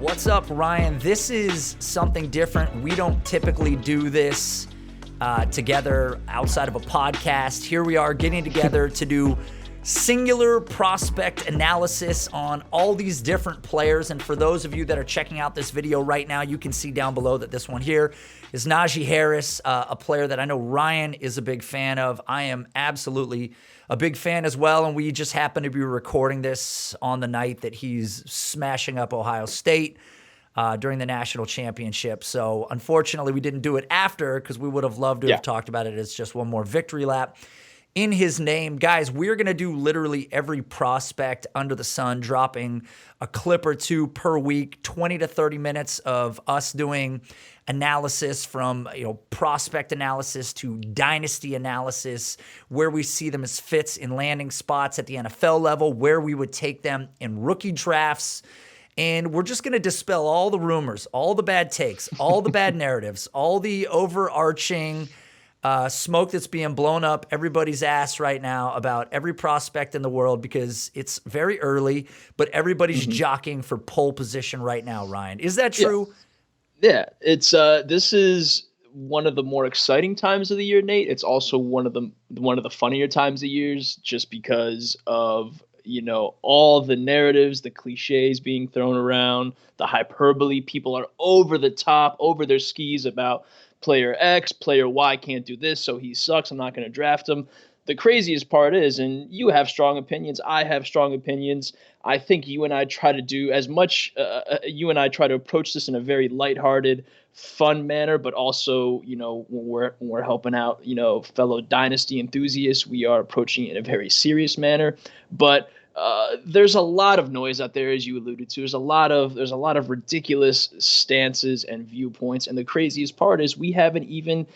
What's up, Ryan? This is something different. We don't typically do this together outside of a podcast. Here we are getting together to do singular prospect analysis on all these different players. And for those of you that are checking out this video right now, you can see down below that this one here is Najee Harris, a player that I know Ryan is a big fan of. I am absolutely a big fan as well, and we just happen to be recording this on the night that he's smashing up Ohio State during the national championship. So unfortunately, we didn't do it after because we would have loved to have talked about it as just one more victory lap in his name. Guys, we're going to do literally every prospect under the sun, dropping a clip or two per week, 20 to 30 minutes of us doing analysis from, prospect analysis to dynasty analysis, where we see them as fits in landing spots at the NFL level, where we would take them in rookie drafts. And we're just going to dispel all the rumors, all the bad takes, all the bad narratives, all the overarching smoke that's being blown up everybody's ass right now about every prospect in the world, because it's very early, but everybody's jockeying for pole position right now, Ryan. Is that true? Yeah, it's this is one of the more exciting times of the year, Nate. It's also one of the funnier times of years, just because of all the narratives, the cliches being thrown around, the hyperbole. People are over the top, over their skis about player X, player Y can't do this, so he sucks, I'm not going to draft him. The craziest part is, and you have strong opinions, I have strong opinions. I think you and I try to do as much, you and I try to approach this in a very lighthearted, fun manner, but also, when we're helping out, fellow dynasty enthusiasts, we are approaching it in a very serious manner. But there's a lot of noise out there, as you alluded to. There's a lot of ridiculous stances and viewpoints, and the craziest part is we haven't even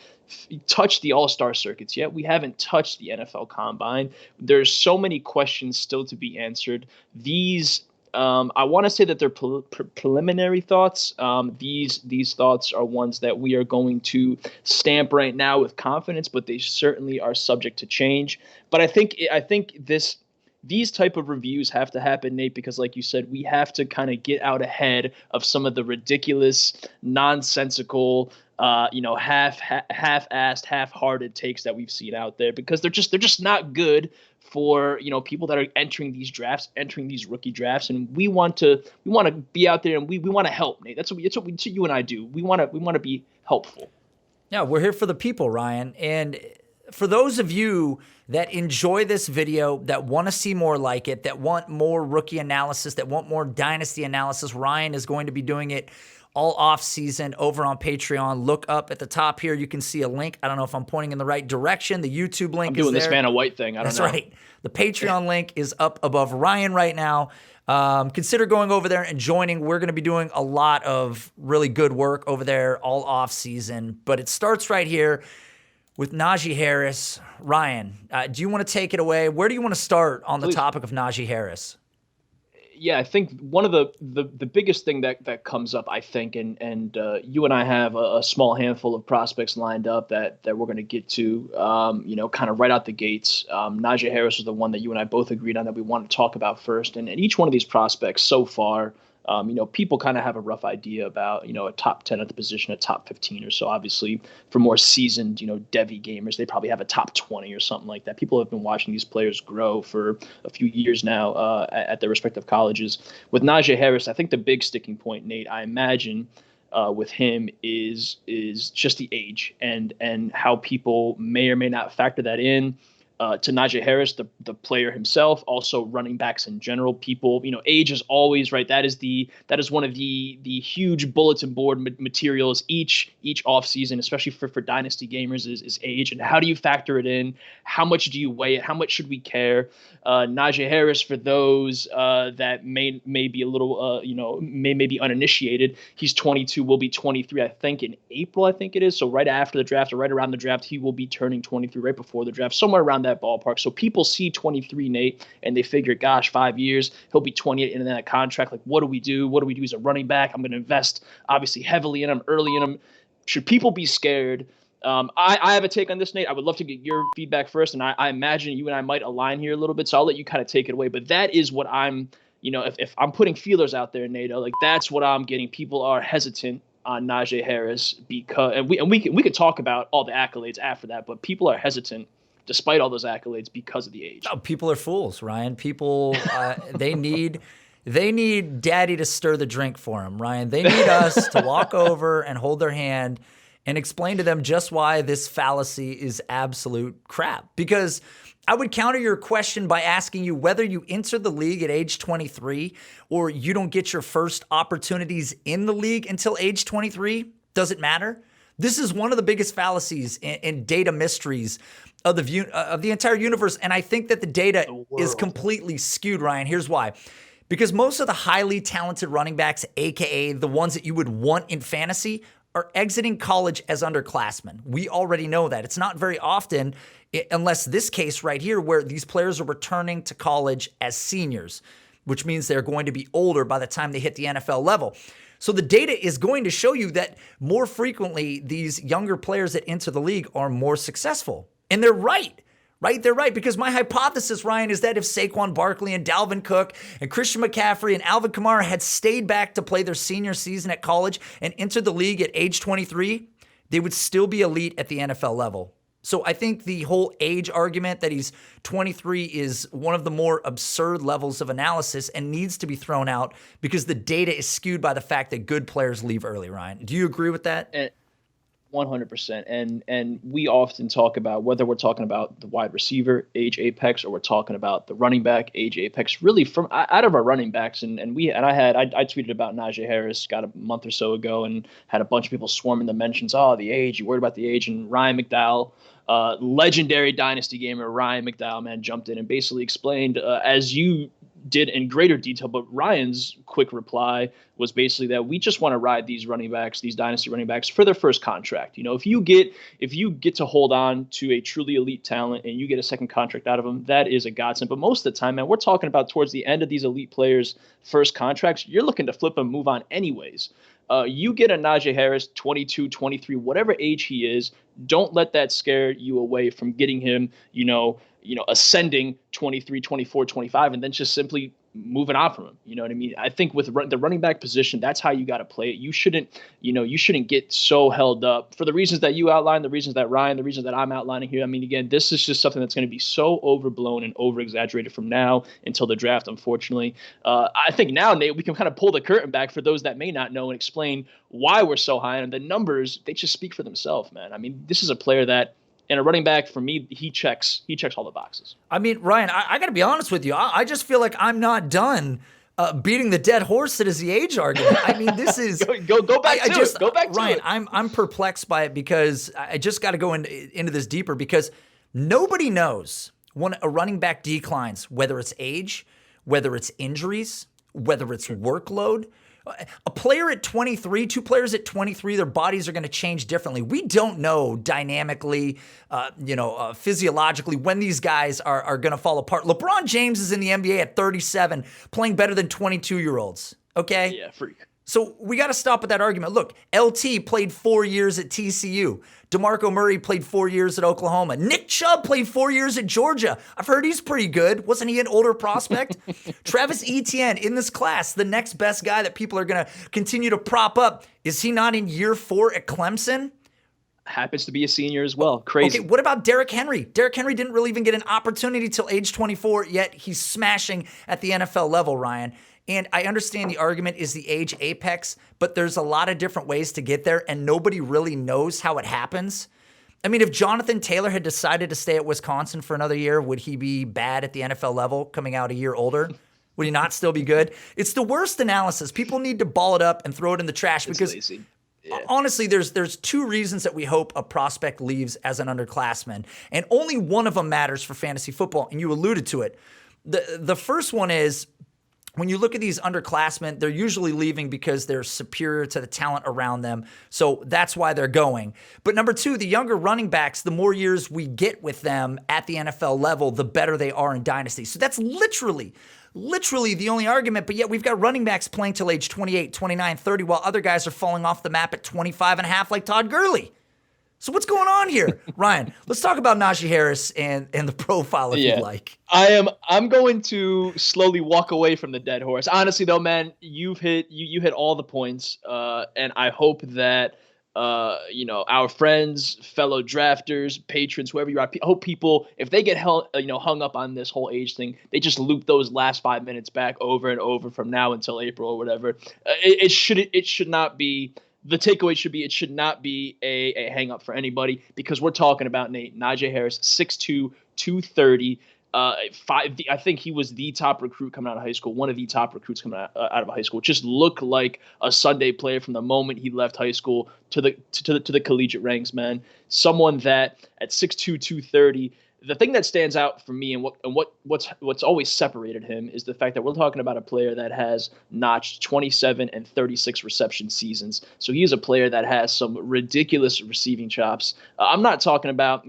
touched the all-star circuits yet. We haven't touched the NFL Combine. There's so many questions still to be answered. These, I want to say that they're preliminary thoughts. These thoughts are ones that we are going to stamp right now with confidence, but they certainly are subject to change. But I think these type of reviews have to happen, Nate, because like you said, we have to kind of get out ahead of some of the ridiculous, nonsensical, half-assed, half-hearted takes that we've seen out there, because they're just not good for, people that are entering these drafts, entering these rookie drafts. And we want to be out there, and we want to help, Nate. That's what you and I do. We want to be helpful. Yeah, we're here for the people, Ryan. And for those of you that enjoy this video, that want to see more like it, that want more rookie analysis, that want more dynasty analysis, Ryan is going to be doing it all off season over on Patreon. Look up at the top here. You can see a link. I don't know if I'm pointing in the right direction. The YouTube link is there. I'm doing this Vanna White thing. I don't know. That's right. The Patreon link is up above Ryan right now. Consider going over there and joining. We're going to be doing a lot of really good work over there all off season, but it starts right here with Najee Harris. Ryan, do you want to take it away? Where do you want to start on the topic of Najee Harris? Yeah, I think one of the biggest thing that comes up, I think, and you and I have a small handful of prospects lined up that we're going to get to, kind of right out the gates. Najee Harris is the one that you and I both agreed on that we want to talk about first. And each one of these prospects so far, people kind of have a rough idea about, a top 10 at the position, a top 15 or so. Obviously, for more seasoned, Devy gamers, they probably have a top 20 or something like that. People have been watching these players grow for a few years now at their respective colleges. With Najee Harris, I think the big sticking point, Nate, I imagine, with him is just the age and how people may or may not factor that in. To Najee Harris, the player himself, also running backs in general. People, age is always right. That is one of the huge bulletin board materials each offseason, especially for dynasty gamers, is age. And how do you factor it in? How much do you weigh it? How much should we care? Najee Harris, for those that may be a little, may be uninitiated, he's 22, will be 23, I think, in April, I think it is. So right after the draft or right around the draft, he will be turning 23 right before the draft, somewhere around that ballpark. So people see 23, Nate, and they figure, gosh, 5 years, he'll be 28 in that contract. Like, what do we do? What do we do as a running back? I'm going to invest obviously heavily in him, early in him. Should people be scared? I have a take on this, Nate. I would love to get your feedback first, and I imagine you and I might align here a little bit, so I'll let you kind of take it away. But that is what I'm if I'm putting feelers out there, NATO, like that's what I'm getting. People are hesitant on Najee Harris because, and we could talk about all the accolades after that, but people are hesitant despite all those accolades because of the age. Oh, people are fools, Ryan. People, they need daddy to stir the drink for them, Ryan. They need us to walk over and hold their hand and explain to them just why this fallacy is absolute crap. Because I would counter your question by asking you whether you enter the league at age 23 or you don't get your first opportunities in the league until age 23. Does it matter? This is one of the biggest fallacies and data mysteries of the entire universe. And I think that the data is completely skewed, Ryan. Here's why. Because most of the highly talented running backs, AKA the ones that you would want in fantasy, are exiting college as underclassmen. We already know that. It's not very often, unless this case right here, where these players are returning to college as seniors, which means they're going to be older by the time they hit the NFL level. So the data is going to show you that more frequently, these younger players that enter the league are more successful. And they're right. Right? They're right. Because my hypothesis, Ryan, is that if Saquon Barkley and Dalvin Cook and Christian McCaffrey and Alvin Kamara had stayed back to play their senior season at college and entered the league at age 23, they would still be elite at the NFL level. So I think the whole age argument that he's 23 is one of the more absurd levels of analysis and needs to be thrown out because the data is skewed by the fact that good players leave early, Ryan. Do you agree with that? 100%. And we often talk about whether we're talking about the wide receiver age apex or we're talking about the running back age apex, really from out of our running backs. And I tweeted about Najee Harris got a month or so ago and had a bunch of people swarming the mentions. Oh, the age, you worried about the age? And Ryan McDowell, legendary dynasty gamer Ryan McDowell, man, jumped in and basically explained, as you did in greater detail, but Ryan's quick reply was basically that we just want to ride these running backs, these dynasty running backs, for their first contract. If you get to hold on to a truly elite talent and you get a second contract out of them, that is a godsend. But most of the time, man, we're talking about towards the end of these elite players' first contracts, you're looking to flip and move on anyways. You get a Najee Harris, 22, 23, whatever age he is, don't let that scare you away from getting him, ascending 23, 24, 25, and then just simply moving on from him. You know what I mean? I think with the running back position, that's how you got to play it. You shouldn't get so held up for the reasons that you outlined, the reasons that Ryan, the reasons that I'm outlining here. I mean, again, this is just something that's going to be so overblown and over-exaggerated from now until the draft, unfortunately. I think now, Nate, we can kind of pull the curtain back for those that may not know and explain why we're so high. And the numbers, they just speak for themselves, man. I mean, this is a player that, and a running back, for me, he checks all the boxes. I mean, Ryan, I got to be honest with you. I just feel like I'm not done beating the dead horse that is the age argument. I mean, this is go back to it. Go back to Ryan, it. I'm perplexed by it because I just got to go into this deeper because nobody knows when a running back declines, whether it's age, whether it's injuries, whether it's workload. A player at 23, two players at 23, their bodies are going to change differently. We don't know dynamically, physiologically when these guys are going to fall apart. LeBron James is in the NBA at 37, playing better than 22-year-olds. Okay? Yeah, freak. So we got to stop with that argument. Look, LT played 4 years at TCU. DeMarco Murray played 4 years at Oklahoma. Nick Chubb played 4 years at Georgia. I've heard he's pretty good. Wasn't he an older prospect? Travis Etienne in this class, the next best guy that people are going to continue to prop up. Is he not in year 4 at Clemson? Happens to be a senior as well. Crazy. Okay, what about Derrick Henry? Derrick Henry didn't really even get an opportunity till age 24, yet he's smashing at the NFL level, Ryan. And I understand the argument is the age apex, but there's a lot of different ways to get there, and nobody really knows how it happens. I mean, if Jonathan Taylor had decided to stay at Wisconsin for another year, would he be bad at the NFL level coming out a year older? Would he not still be good? It's the worst analysis. People need to ball it up and throw it in the trash because honestly, there's two reasons that we hope a prospect leaves as an underclassman, and only one of them matters for fantasy football, and you alluded to it. The first one is, when you look at these underclassmen, they're usually leaving because they're superior to the talent around them. So that's why they're going. But number two, the younger running backs, the more years we get with them at the NFL level, the better they are in dynasty. So that's literally the only argument. But yet we've got running backs playing till age 28, 29, 30, while other guys are falling off the map at 25 and a half like Todd Gurley. So what's going on here? Ryan, let's talk about Najee Harris and the profile if you'd like. I'm going to slowly walk away from the dead horse. Honestly though, man, you hit all the points. And I hope that our friends, fellow drafters, patrons, whoever you are, I hope people, if they get hung up on this whole age thing, they just loop those last 5 minutes back over and over from now until April or whatever. It should not be. The takeaway should be it should not be a hang up for anybody, because we're talking about Najee Harris, 6'2", 230. I think he was the top recruit coming out of high school, one of the top recruits coming out of high school. Just looked like a Sunday player from the moment he left high school to the collegiate ranks, man. Someone that at 6'2", 230. The thing that stands out for me and what's always separated him is the fact that we're talking about a player that has notched 27 and 36 reception seasons. So he is a player that has some ridiculous receiving chops. I'm not talking about,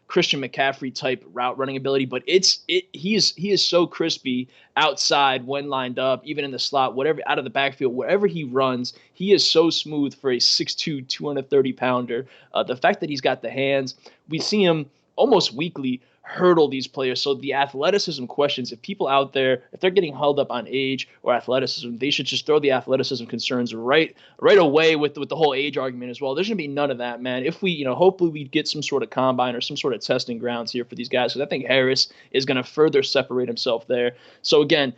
Christian McCaffrey type route running ability, but he is so crispy outside when lined up, even in the slot, whatever, out of the backfield, wherever he runs, he is so smooth for a 6'2", 230 pounder. The fact that he's got the hands, we see him almost weekly hurdle these players. So the athleticism questions, if people out there, if they're getting held up on age or athleticism, they should just throw the athleticism concerns right away with the whole age argument as well. There shouldn't be none of that, man. If we, hopefully we get some sort of combine or some sort of testing grounds here for these guys, because I think Harris is going to further separate himself there. So again,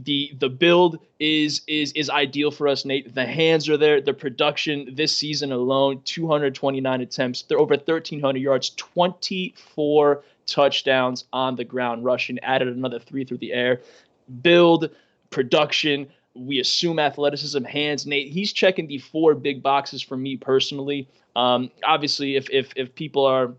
the build is ideal for us, Nate. The hands are there. The production this season alone, 229 attempts, they're over 1,300 yards, 24 touchdowns on the ground rushing, added another 3 through the air. Build, production, we assume athleticism, hands. Nate, he's checking the 4 big boxes for me personally. Obviously, if people are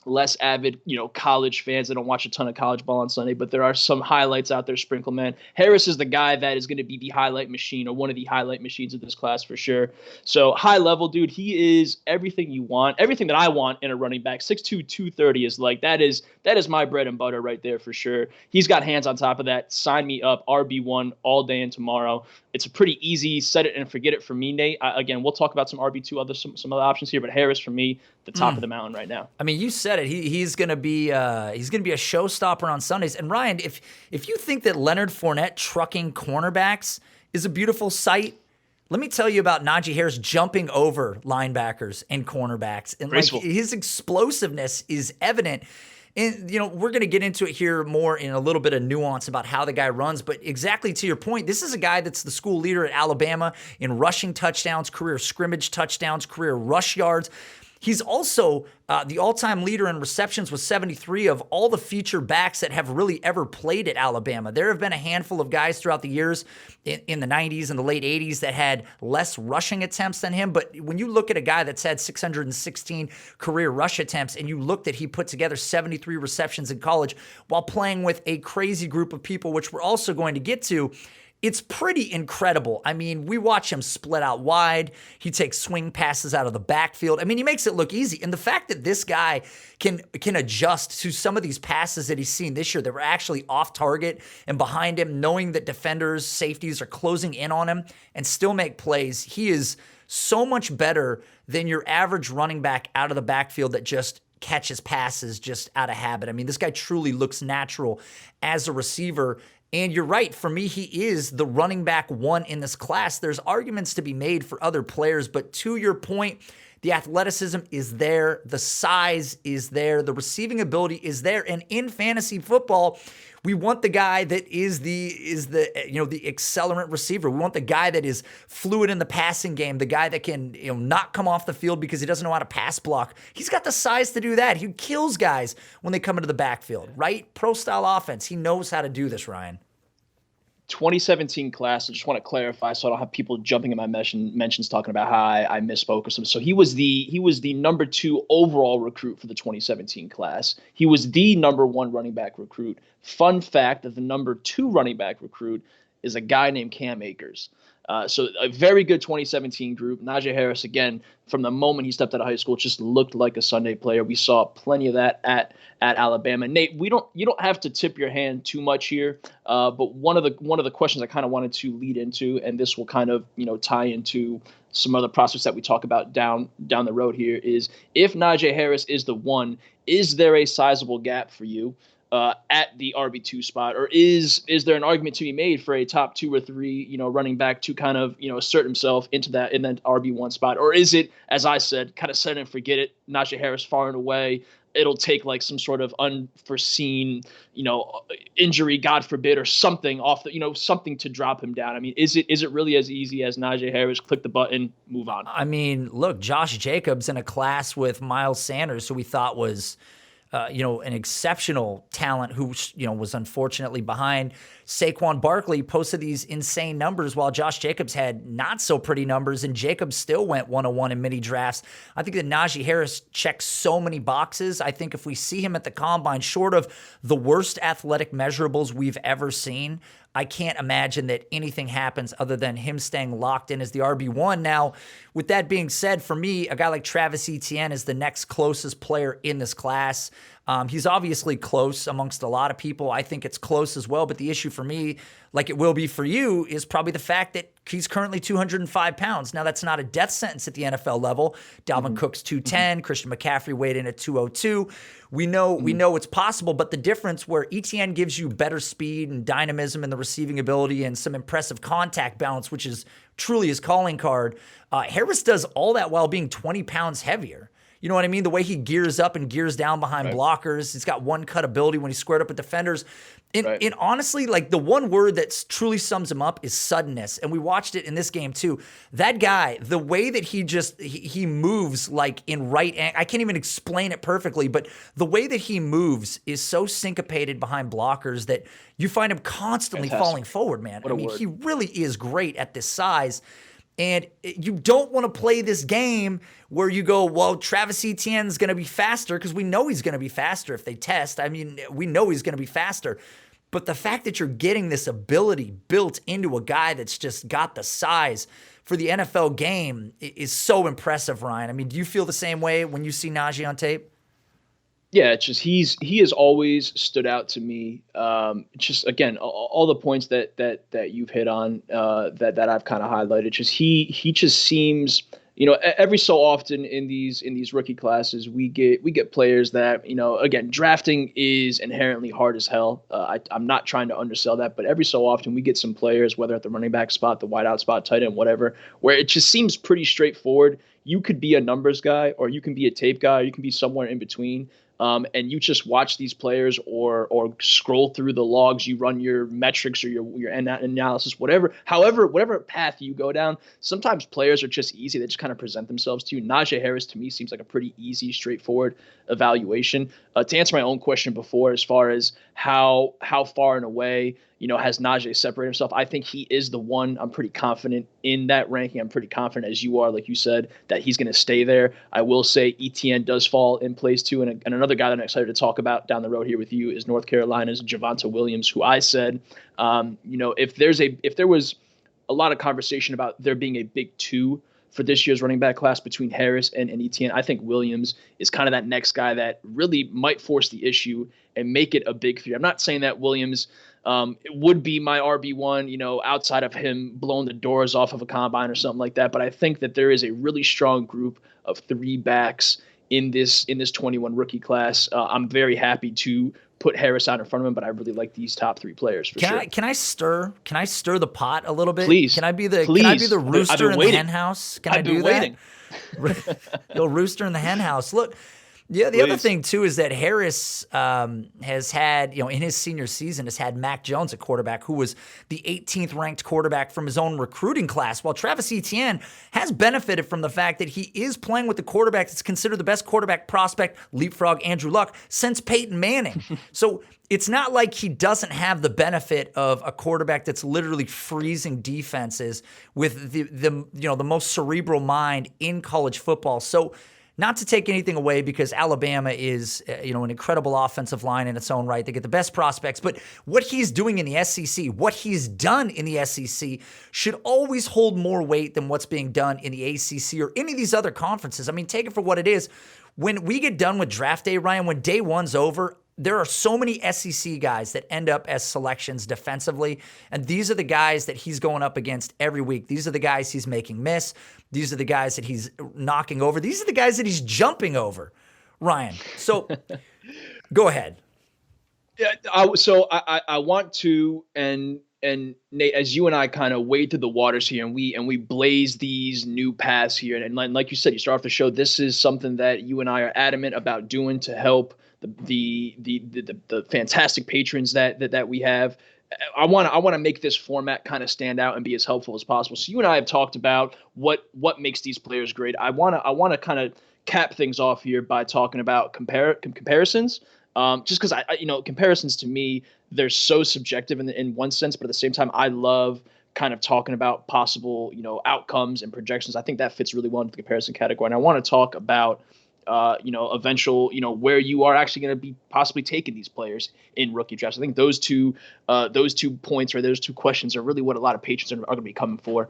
less avid, college fans that don't watch a ton of college ball on Sunday, but there are some highlights out there sprinkle, man. Harris is the guy that is going to be the highlight machine, or one of the highlight machines of this class for sure. So high level, dude, he is everything you want, everything that I want in a running back. 6'2", 230 is like, that is my bread and butter right there for sure. He's got hands on top of that. Sign me up, RB1 all day and tomorrow. It's a pretty easy set it and forget it for me, Nate. Again, we'll talk about some RB2, some other options here, but Harris for me, the top of the mountain right now. I mean, you said it. He's gonna be a showstopper on Sundays. And Ryan, if you think that Leonard Fournette trucking cornerbacks is a beautiful sight, let me tell you about Najee Harris jumping over linebackers and cornerbacks. And his explosiveness is evident. And, we're going to get into it here more in a little bit of nuance about how the guy runs. But exactly to your point, this is a guy that's the school leader at Alabama in rushing touchdowns, career scrimmage touchdowns, career rush yards. He's also the all-time leader in receptions with 73 of all the feature backs that have really ever played at Alabama. There have been a handful of guys throughout the years in the 90s and the late 80s that had less rushing attempts than him. But when you look at a guy that's had 616 career rush attempts and you look that he put together 73 receptions in college while playing with a crazy group of people, which we're also going to get to, it's pretty incredible. I mean, we watch him split out wide. He takes swing passes out of the backfield. I mean, he makes it look easy. And the fact that this guy can adjust to some of these passes that he's seen this year that were actually off target and behind him, knowing that defenders, safeties are closing in on him and still make plays, he is so much better than your average running back out of the backfield that just catches passes just out of habit. I mean, this guy truly looks natural as a receiver. And you're right. For me, he is the running back 1 in this class. There's arguments to be made for other players, but to your point, the athleticism is there. The size is there. The receiving ability is there. And in fantasy football, we want the guy that is the accelerant receiver. We want the guy that is fluid in the passing game, the guy that can not come off the field because he doesn't know how to pass block. He's got the size to do that. He kills guys when they come into the backfield, right? Pro-style offense. He knows how to do this, Ryan. 2017 class, I just want to clarify so I don't have people jumping in my mentions talking about how I misspoke or something. So he was the number 2 overall recruit for the 2017 class. He was the number 1 running back recruit. Fun fact that the number 2 running back recruit is a guy named Cam Akers. So a very good 2017 group. Najee Harris, again, from the moment he stepped out of high school, just looked like a Sunday player. We saw plenty of that at Alabama. Nate, you don't have to tip your hand too much here, but one of the questions I kind of wanted to lead into, and this will kind of tie into some other prospects that we talk about down the road here is, if Najee Harris is the one, is there a sizable gap for you at the RB2 spot, or is there an argument to be made for a top 2 or 3, running back to kind of, assert himself in that RB1 spot? Or is it, as I said, kind of set and forget it, Najee Harris far and away, it'll take like some sort of unforeseen, injury, God forbid, or something off the, something to drop him down? I mean, is it really as easy as Najee Harris, click the button, move on? I mean, look, Josh Jacobs in a class with Miles Sanders, who we thought was an exceptional talent, who, was unfortunately behind. Saquon Barkley posted these insane numbers while Josh Jacobs had not so pretty numbers, and Jacobs still went 101 in mini drafts. I think that Najee Harris checks so many boxes. I think if we see him at the combine, short of the worst athletic measurables we've ever seen, I can't imagine that anything happens other than him staying locked in as the RB1. Now, with that being said, for me, a guy like Travis Etienne is the next closest player in this class. He's obviously close amongst a lot of people. I think it's close as well. But the issue for me, like it will be for you, is probably the fact that he's currently 205 pounds. Now, that's not a death sentence at the NFL level. Dalvin Cook's 210. Christian McCaffrey weighed in at 202. We know it's possible, but the difference where Etienne gives you better speed and dynamism in the receiving ability and some impressive contact balance, which is truly his calling card, Harris does all that while being 20 pounds heavier. You know what I mean? The way he gears up and gears down behind blockers. He's got one-cut ability when he's squared up with defenders. And honestly, like, the one word that truly sums him up is suddenness. And we watched it in this game too. That guy, the way that he moves, like in I can't even explain it perfectly, but the way that he moves is so syncopated behind blockers that you find him constantly falling forward, man. I mean, he really is great at this size. And you don't want to play this game where you go, well, Travis Etienne's going to be faster, because we know he's going to be faster if they test. I mean, we know he's going to be faster. But the fact that you're getting this ability built into a guy that's just got the size for the NFL game is so impressive, Ryan. I mean, do you feel the same way when you see Najee on tape? Yeah, it's just he has always stood out to me. Just again, all the points that you've hit on, that I've kind of highlighted. Just he just seems, every so often in these rookie classes, we get players that, again, drafting is inherently hard as hell. I'm not trying to undersell that, but every so often we get some players, whether at the running back spot, the wideout spot, tight end, whatever, where it just seems pretty straightforward. You could be a numbers guy, or you can be a tape guy, or you can be somewhere in between. And you just watch these players or scroll through the logs, you run your metrics or your analysis, whatever path you go down. Sometimes players are just easy. They just kind of present themselves to you. Najee Harris, to me, seems like a pretty easy, straightforward evaluation. To answer my own question before, as far as how far and away, has Najee separated himself, I think he is the one. I'm pretty confident in that ranking. I'm pretty confident, as you are, like you said, that he's going to stay there. I will say Etienne does fall in place too. And another guy that I'm excited to talk about down the road here with you is North Carolina's Javonte Williams, who I said, if there was a lot of conversation about there being a big two for this year's running back class between Harris and Etienne, I think Williams is kind of that next guy that really might force the issue and make it a big three. I'm not saying that Williams it would be my RB1, outside of him blowing the doors off of a combine or something like that. But I think that there is a really strong group of 3 backs in this 21 rookie class. I'm very happy to put Harris out in front of him, but I really like these top 3 players for sure. Can I stir the pot a little bit? Please. Can I be the rooster in the hen house? Can I do that? Little rooster in the hen house. Look. Yeah, the other thing, too, is that Harris has had, in his senior season, has had Mac Jones at quarterback, who was the 18th ranked quarterback from his own recruiting class, while Travis Etienne has benefited from the fact that he is playing with the quarterback that's considered the best quarterback prospect, leapfrog Andrew Luck, since Peyton Manning. So it's not like he doesn't have the benefit of a quarterback that's literally freezing defenses with the most cerebral mind in college football. So, not to take anything away, because Alabama is, an incredible offensive line in its own right. They get the best prospects. But what he's doing in the SEC, what he's done in the SEC, should always hold more weight than what's being done in the ACC or any of these other conferences. I mean, take it for what it is. When we get done with draft day, Ryan, when day one's over, there are so many SEC guys that end up as selections defensively, and these are the guys that he's going up against every week. These are the guys he's making miss. These are the guys that he's knocking over. These are the guys that he's jumping over, Ryan. So go ahead. Yeah, I want to, and Nate, as you and I kind of wade through the waters here, and we blaze these new paths here, and like you said, you start off the show. This is something that you and I are adamant about doing to help the fantastic patrons that we have. I want to make this format kind of stand out and be as helpful as possible. So you and I have talked about what makes these players great. I want to kind of cap things off here by talking about comparisons. Just because comparisons to me, they're so subjective in one sense, but at the same time, I love kind of talking about possible, outcomes and projections. I think that fits really well into the comparison category. And I want to talk about, eventual, where you are actually going to be possibly taking these players in rookie drafts. I think those two points or those two questions are really what a lot of patrons are going to be coming for.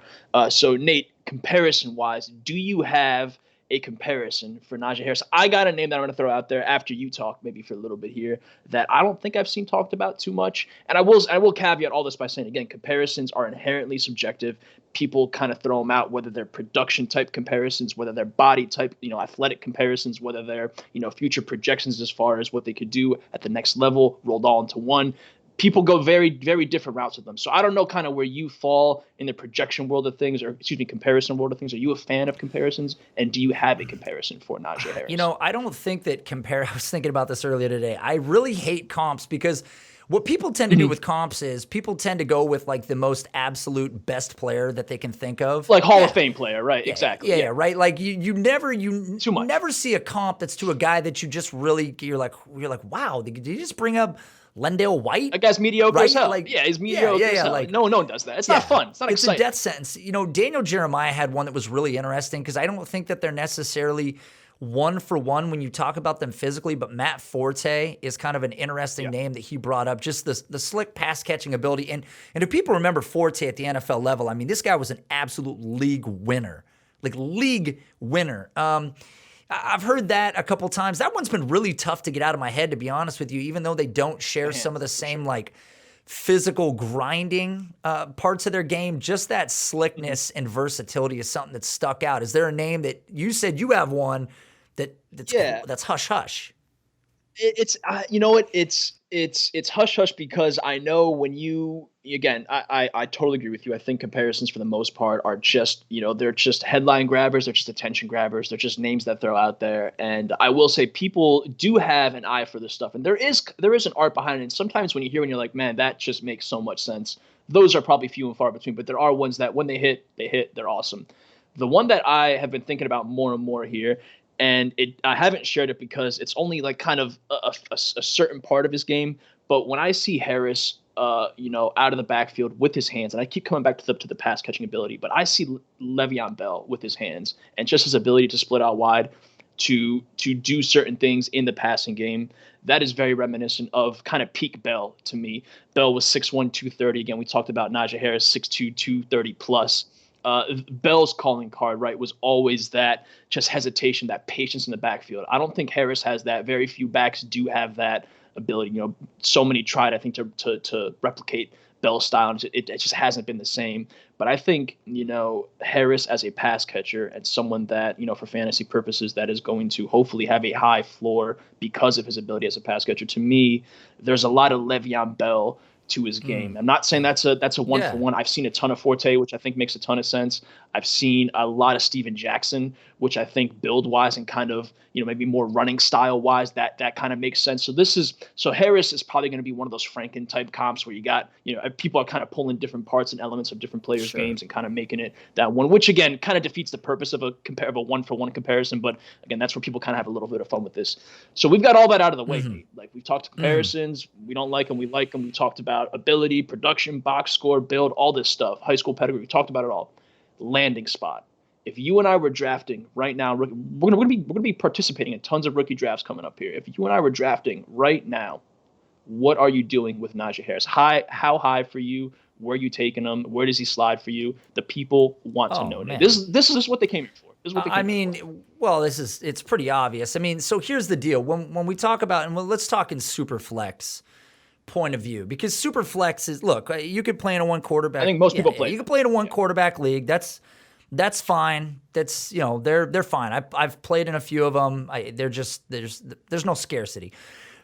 So Nate, comparison wise, do you have a comparison for Najee Harris? I got a name that I'm going to throw out there after you talk maybe for a little bit here that I don't think I've seen talked about too much. And I will caveat all this by saying, again, comparisons are inherently subjective. People kind of throw them out, whether they're production type comparisons, whether they're body type, athletic comparisons, whether they're, future projections as far as what they could do at the next level rolled all into one. People go very, very different routes with them. So I don't know kind of where you fall in the projection world of things, or comparison world of things. Are you a fan of comparisons? And do you have a comparison for Najee Harris? I don't think that I was thinking about this earlier today. I really hate comps because what people tend to do with comps is people tend to go with like the most absolute best player that they can think of. Like Hall of Fame player, right? Yeah, exactly. Yeah, right. Like you never see a comp that's to a guy that you just really, you're like, wow, did you just bring up Lendale White? That guy's mediocre as hell. Like, he's mediocre as hell. Like, no one does that. It's not fun. It's not exciting. It's a death sentence. Daniel Jeremiah had one that was really interesting because I don't think that they're necessarily one for one when you talk about them physically, but Matt Forte is kind of an interesting name that he brought up. Just the slick pass catching ability. And if people remember Forte at the NFL level, I mean, this guy was an absolute league winner. I've heard that a couple times. That one's been really tough to get out of my head, to be honest with you, even though they don't share some of the same like physical grinding parts of their game. Just that slickness and versatility is something that stuck out. Is there a name that you said you have one that's hush hush? It's it's hush hush because I know when I totally agree with you. I think comparisons for the most part are just, they're just headline grabbers. They're just attention grabbers. They're just names that throw out there. And I will say people do have an eye for this stuff. And there is an art behind it. And sometimes when you're like, man, that just makes so much sense. Those are probably few and far between, but there are ones that when they hit, they're awesome. The one that I have been thinking about more and more here, and I haven't shared it because it's only like kind of a certain part of his game. But when I see Harris, out of the backfield with his hands, and I keep coming back to the pass catching ability, but I see Le'Veon Bell with his hands and just his ability to split out wide, to do certain things in the passing game. That is very reminiscent of kind of peak Bell to me. Bell was 6'1", 230. Again, we talked about Najee Harris, 6'2", 230 plus. Bell's calling card, right, was always that just hesitation, that patience in the backfield. I don't think Harris has that. Very few backs do have that ability. So many tried, I think, to replicate Bell's style, and it just hasn't been the same. But I think, Harris as a pass catcher and someone that, for fantasy purposes, that is going to hopefully have a high floor because of his ability as a pass catcher. To me, there's a lot of Le'Veon Bell to his game. I'm not saying that's a one for one. I've seen a ton of Forte, which I think makes a ton of sense. I've seen a lot of Steven Jackson, which I think build wise and kind of, maybe more running style wise, that kind of makes sense. So Harris is probably going to be one of those Franken type comps where you got, people are kind of pulling different parts and elements of different players' games and kind of making it that one, which again kind of defeats the purpose of a one for one comparison. But again, that's where people kind of have a little bit of fun with this. So we've got all that out of the way. Like we've talked comparisons, we don't like them, we like them. We talked about ability, production, box score, build, all this stuff, high school pedigree. We talked about it all. Landing spot. If you and I were drafting right now, we're gonna be participating in tons of rookie drafts coming up here. If you and I were drafting right now, what are you doing with Najee Harris? How high for you? Where are you taking him? Where does he slide for you? The people want to know. Man. This is what they came here for. This is what they I came mean, for. well, it's pretty obvious. I mean, so here's the deal. When we talk about, and let's talk in superflex point of view, because superflex is, look, you could play in a one quarterback. I think most people play. You can play in a one quarterback league. That's fine. That's, they're fine. I've played in a few of them. There's no scarcity.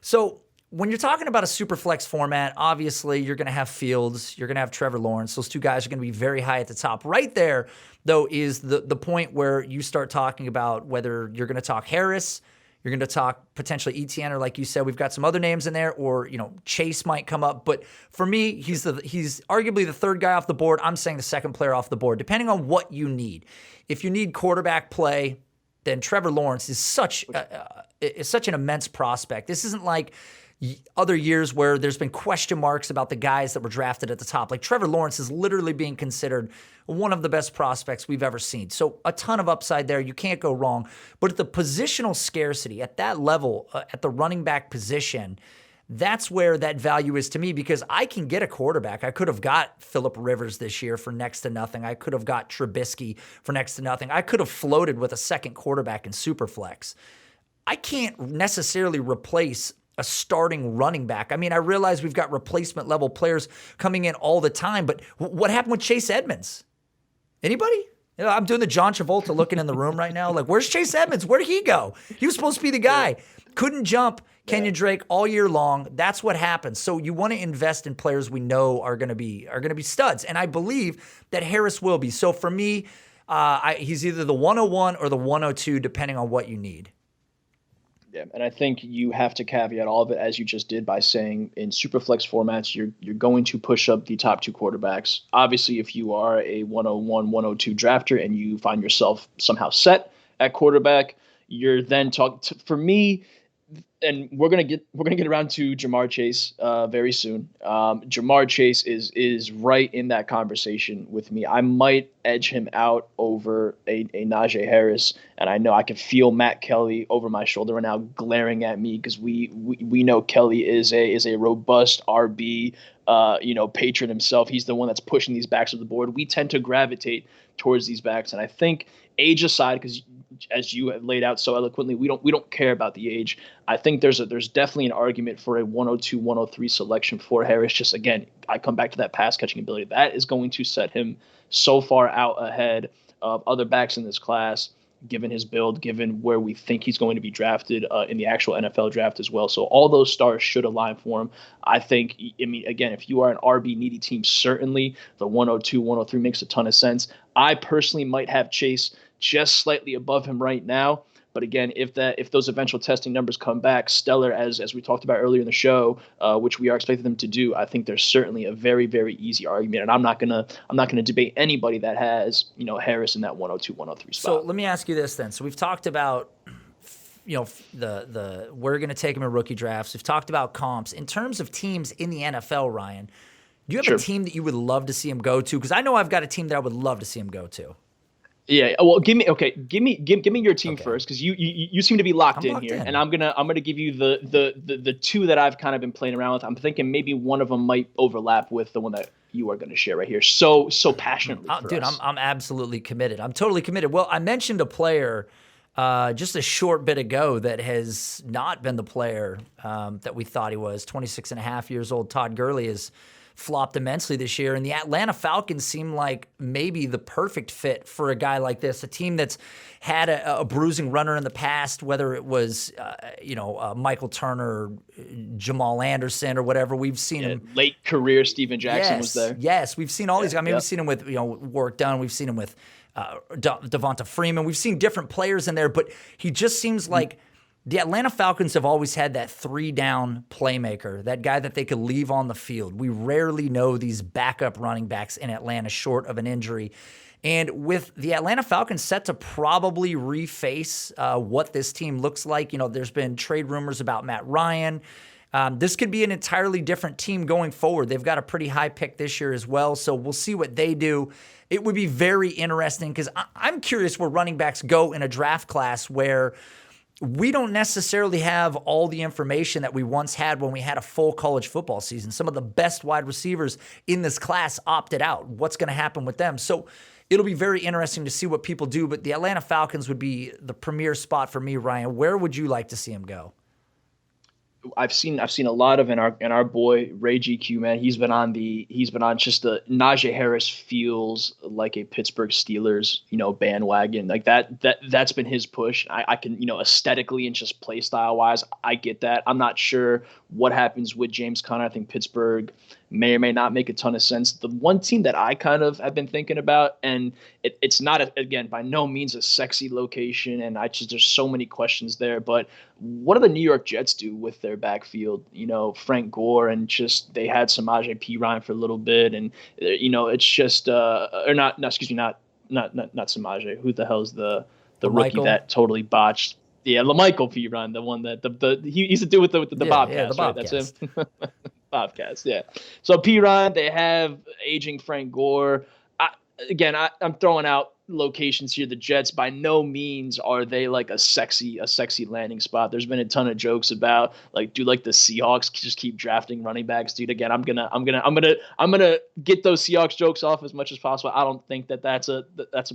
So when you're talking about a super flex format, obviously you're going to have Fields, you're going to have Trevor Lawrence. Those two guys are going to be very high at the top. Right there, though, is the point where you start talking about whether you're going to talk Harris, you're going to talk potentially ETN, or like you said, we've got some other names in there, or Chase might come up. But for me, he's arguably the third guy off the board. I'm saying the second player off the board, depending on what you need. If you need quarterback play, then Trevor Lawrence is such an immense prospect. This isn't like other years where there's been question marks about the guys that were drafted at the top. Like Trevor Lawrence is literally being considered one of the best prospects we've ever seen. So a ton of upside there. You can't go wrong. But at the positional scarcity, at that level, at the running back position, that's where that value is to me, because I can get a quarterback. I could have got Phillip Rivers this year for next to nothing. I could have got Trubisky for next to nothing. I could have floated with a second quarterback in Superflex. I can't necessarily replace a starting running back. I mean, I realize we've got replacement level players coming in all the time, but what happened with Chase Edmonds? Anybody? I'm doing the John Travolta looking in the room right now. Like, where's Chase Edmonds? Where did he go? He was supposed to be the guy. Couldn't jump Kenyon Drake all year long. That's what happens. So you want to invest in players we know are going to be studs, and I believe that Harris will be. So for me, he's either the 101 or the 102, depending on what you need. Yeah, and I think you have to caveat all of it, as you just did, by saying in superflex formats, you're going to push up the top two quarterbacks. Obviously, if you are a 101, 102 drafter and you find yourself somehow set at quarterback, you're then talking. For me, and we're gonna get around to Jamar Chase very soon. Jamar Chase is right in that conversation with me. I might edge him out over a Najee Harris, and I know I can feel Matt Kelly over my shoulder right now glaring at me, because we know Kelly is a robust RB patron himself. He's the one that's pushing these backs of the board. We tend to gravitate towards these backs, and I think, age aside, because as you have laid out so eloquently, we don't care about the age. I think there's definitely an argument for a 102, 103 selection for Harris. Just again, I come back to that pass catching ability. That is going to set him so far out ahead of other backs in this class, given his build, given where we think he's going to be drafted in the actual NFL draft as well. So all those stars should align for him. I think, again, if you are an RB needy team, certainly the 102, 103 makes a ton of sense. I personally might have Chase just slightly above him right now. But again, if those eventual testing numbers come back stellar, as we talked about earlier in the show, which we are expecting them to do, I think there's certainly a very, very easy argument. And I'm not gonna debate anybody that has Harris in that 102, 103 spot. So let me ask you this then. So we've talked about the we're gonna take him in rookie drafts. We've talked about comps. In terms of teams in the NFL, Ryan, do you have a team that you would love to see him go to? Because I know I've got a team that I would love to see him go to. Yeah, well, give me your team first, because you seem to be locked in here, and I'm gonna give you the two that I've kind of been playing around with. I'm thinking maybe one of them might overlap with the one that you are going to share right here so passionately. Dude, I'm absolutely committed. I'm totally committed. Well, I mentioned a player just a short bit ago that has not been the player that we thought he was. 26 and a half years old, Todd Gurley is flopped immensely this year, and the Atlanta Falcons seem like maybe the perfect fit for a guy like this, a team that's had a bruising runner in the past, whether it was Michael Turner, Jamal Anderson, or whatever. We've seen him late career. Steven Jackson was there. Yes, we've seen all these guys. I mean, we've seen him with Warwick Dunn. We've seen him with Devonta Freeman. We've seen different players in there, but he just seems like the Atlanta Falcons have always had that three-down playmaker, that guy that they could leave on the field. We rarely know these backup running backs in Atlanta short of an injury. And with the Atlanta Falcons set to probably reface what this team looks like, there's been trade rumors about Matt Ryan. This could be an entirely different team going forward. They've got a pretty high pick this year as well, so we'll see what they do. It would be very interesting, because I'm curious where running backs go in a draft class where we don't necessarily have all the information that we once had when we had a full college football season. Some of the best wide receivers in this class opted out. What's going to happen with them? So it'll be very interesting to see what people do, but the Atlanta Falcons would be the premier spot for me, Ryan. Where would you like to see him go? I've seen a lot of in our boy Ray GQ, man. He's been on just the Najee Harris feels like a Pittsburgh Steelers, bandwagon. Like that's been his push. I can, aesthetically and just play style wise, I get that. I'm not sure what happens with James Conner. I think Pittsburgh may or may not make a ton of sense. The one team that I kind of have been thinking about, and it's not, again, by no means a sexy location, and there's so many questions there, but what do the New York Jets do with their backfield? Frank Gore, and just they had Samaje Perine for a little bit, and, it's just, or not Samaje. Who the hell's the rookie that totally botched? Yeah, LaMichael Perine, the one that he used to do with the Bobcats, right? That's him. Bobcats, yeah. So Perine, they have aging Frank Gore. I'm throwing out locations here. The Jets, by no means are they like a sexy landing spot. There's been a ton of jokes about like, do like the Seahawks just keep drafting running backs, dude? Again, I'm gonna get those Seahawks jokes off as much as possible. I don't think that's a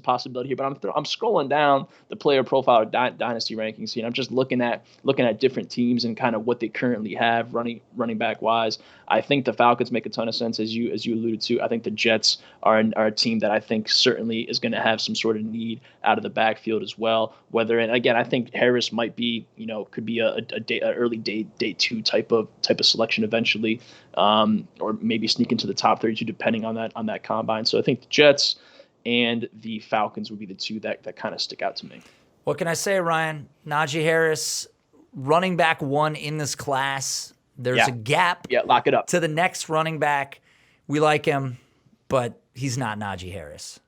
possibility here. But I'm scrolling down the player profile dynasty rankings here. I'm just looking at different teams and kind of what they currently have running back wise. I think the Falcons make a ton of sense, as you alluded to. I think the Jets are a team that I think certainly is going to have some sort of need out of the backfield as well. And again, I think Harris might be, could be a early day 2 type of selection eventually, or maybe sneak into the top 32 depending on that combine. So I think the Jets and the Falcons would be the two that kind of stick out to me. What can I say, Ryan? Najee Harris, running back 1 in this class. There's a gap lock it up to the next running back. We like him, but he's not Najee Harris.